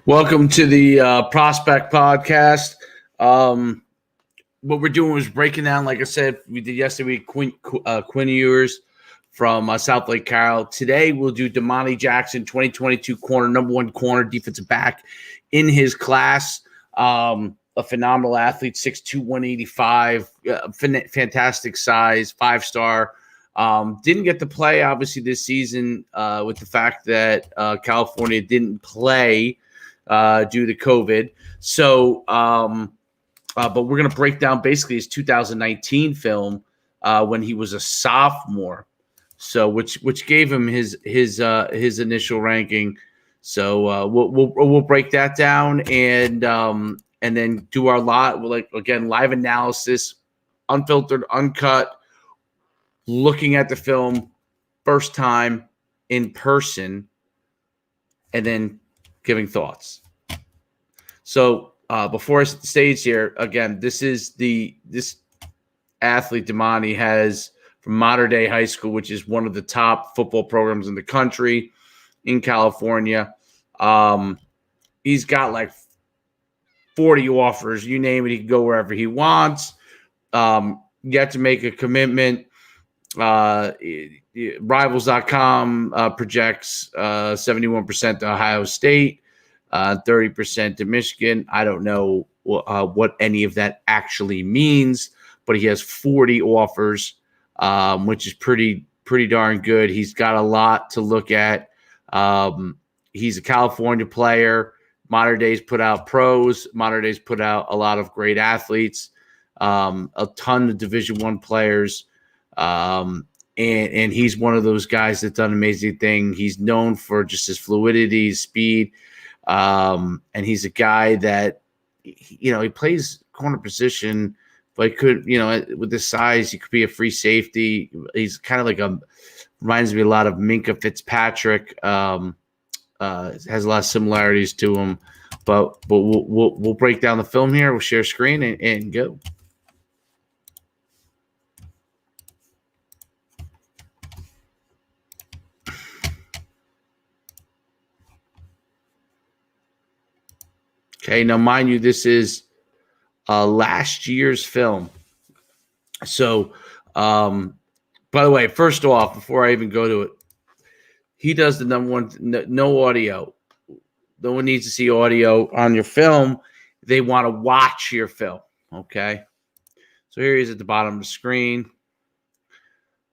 Welcome to the Prospect Podcast. What we're doing is breaking down, like I said, we did yesterday, Quinn Ewers from South Lake Carroll. Today, we'll do Domani Jackson, 2022 corner, number one corner, defensive back in his class. A phenomenal athlete, 6'2", 185, fantastic size, 5-star. Didn't get to play, obviously, this season with the fact that California didn't play due to COVID. So, but we're going to break down basically his 2019 film when he was a sophomore. So, which gave him his initial ranking. So we'll break that down and then do our live analysis, unfiltered, uncut, looking at the film first time in person, and then giving thoughts. So before I set the stage here, again, this athlete Domani has from Mater Dei High School, which is one of the top football programs in the country in California. He's got like 40 offers. You name it, he can go wherever he wants. Yet to make a commitment. Rivals.com projects 71% to Ohio State, 30% to Michigan. I don't know what any of that actually means, but he has 40 offers, which is pretty darn good. He's got a lot to look at. He's a California player. Mater Dei's put out pros. Mater Dei's put out a lot of great athletes, a ton of Division I players. And he's one of those guys that's done an amazing thing. He's known for just his fluidity, his speed. And he's a guy that, he plays corner position, but he could, with the size, he could be a free safety. He's kind of like reminds me a lot of Minka Fitzpatrick. Has a lot of similarities to him, but we'll break down the film here. We'll share screen and go. Okay, now mind you, this is last year's film. So, by the way, first off, before I even go to it, he does the number one, no audio. No one needs to see audio on your film. They want to watch your film, okay? So here he is at the bottom of the screen.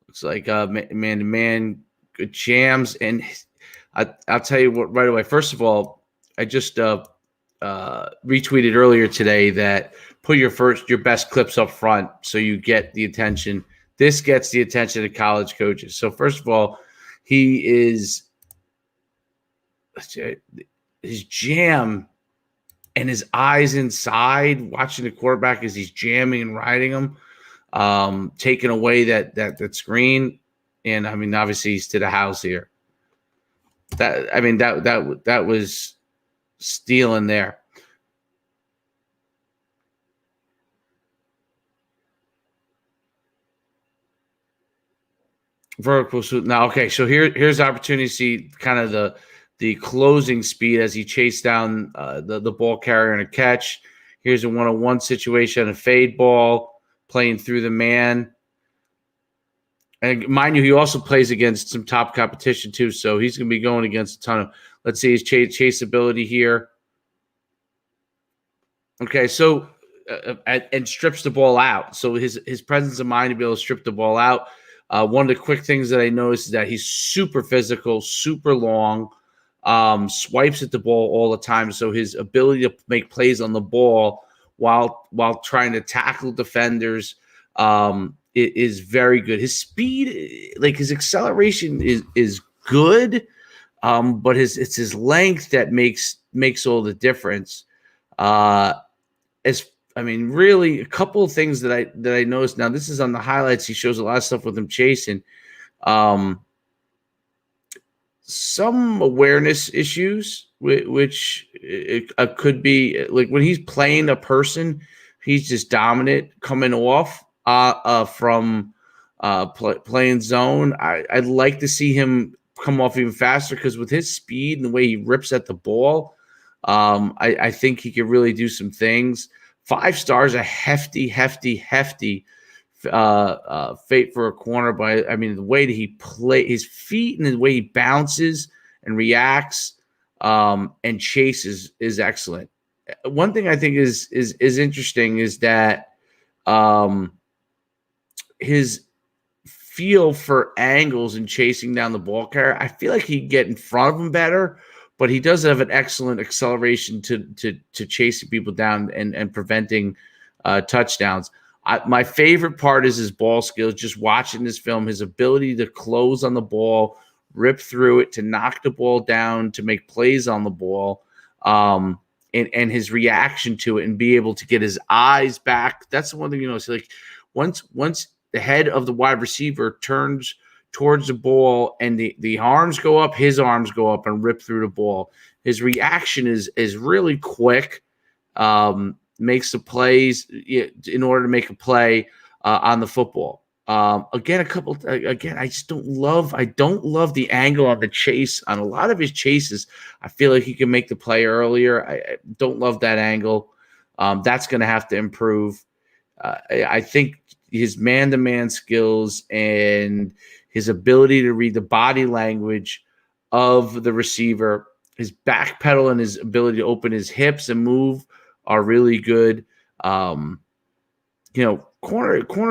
Looks like man-to-man, good jams. And I'll tell you what right away. First of all, I just retweeted earlier today that put your best clips up front so you get the attention. This gets the attention of college coaches. So first of all, he is his jam and his eyes inside, watching the quarterback as he's jamming and riding him, taking away that screen. And I mean, obviously he's to the house here. That was stealing there. Vertical swoop. Now, okay, so here's the opportunity to see kind of the closing speed as he chased down the ball carrier and a catch. Here's a one-on-one situation, a fade ball playing through the man. And mind you, he also plays against some top competition too, so he's going to be going against a ton of. Let's see his chase ability here. Okay, so and strips the ball out. So his presence of mind to be able to strip the ball out. One of the quick things that I noticed is that he's super physical, super long, swipes at the ball all the time. So his ability to make plays on the ball while trying to tackle defenders is very good. His speed, like his acceleration, is good, but it's his length that makes all the difference. Really, a couple of things that I noticed. Now, this is on the highlights. He shows a lot of stuff with him chasing. Some awareness issues, which could be like when he's playing a person, he's just dominant coming off from playing zone. I'd like to see him come off even faster because with his speed and the way he rips at the ball, I think he could really do some things. 5 stars, a hefty fate for a corner. But I mean, the way that he plays, his feet and the way he bounces and reacts and chases is excellent. One thing I think is interesting is that his feel for angles and chasing down the ball carrier. I feel like he'd get in front of him better, but he does have an excellent acceleration to chasing people down and preventing touchdowns. My favorite part is his ball skills. Just watching this film, his ability to close on the ball, rip through it, to knock the ball down, to make plays on the ball, and his reaction to it, and be able to get his eyes back. That's the one thing, so like once the head of the wide receiver turns towards the ball and the arms go up, his arms go up and rip through the ball. His reaction is really quick. Makes the plays in order to make a play on the football. I just don't love the angle on the chase. On a lot of his chases, I feel like he can make the play earlier. I don't love that angle. That's going to have to improve. I think his man-to-man skills and his ability to read the body language of the receiver, his back pedal and his ability to open his hips and move are really good. Corner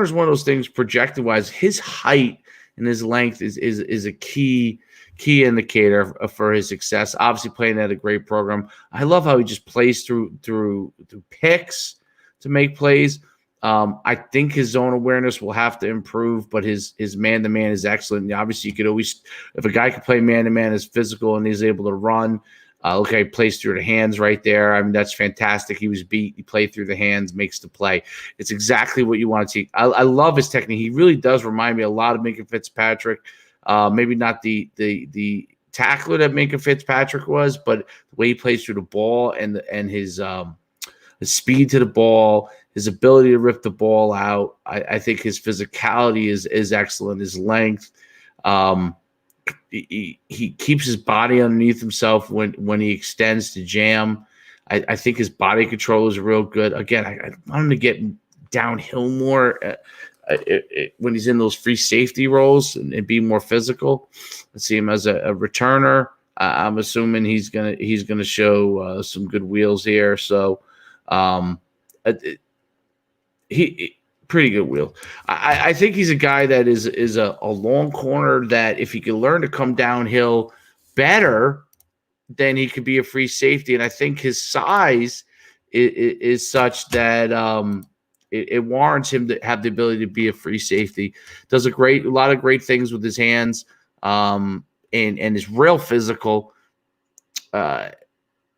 is one of those things projected wise. His height and his length is a key indicator for his success. Obviously, playing at a great program. I love how he just plays through picks to make plays. I think his zone awareness will have to improve, but his man-to-man is excellent. And obviously, you could always, if a guy can play man-to-man, is physical and he's able to run. Look how he plays through the hands right there. I mean, that's fantastic. He was beat. He played through the hands, makes the play. It's exactly what you want to see. I love his technique. He really does remind me a lot of Minka Fitzpatrick. Maybe not the tackler that Minka Fitzpatrick was, but the way he plays through the ball and his speed to the ball, his ability to rip the ball out. I think his physicality is excellent. His length. He keeps his body underneath himself when he extends to jam. I think his body control is real good. Again, I want him to get downhill more when he's in those free safety roles and be more physical. Let's see him as a returner. I'm assuming he's gonna show some good wheels here. So he pretty good wheel. I think he's a guy that is a long corner that if he can learn to come downhill better, then he could be a free safety. And I think his size is such that it warrants him to have the ability to be a free safety. Does a lot of great things with his hands, and is real physical.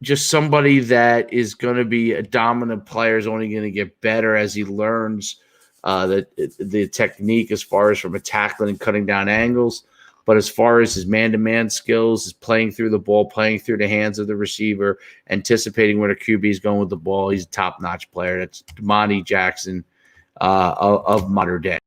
Just somebody that is going to be a dominant player, is only going to get better as he learns the technique as far as from a tackling and cutting down angles. But as far as his man-to-man skills, his playing through the ball, playing through the hands of the receiver, anticipating where the QB is going with the ball, he's a top-notch player. That's Domani Jackson of modern day.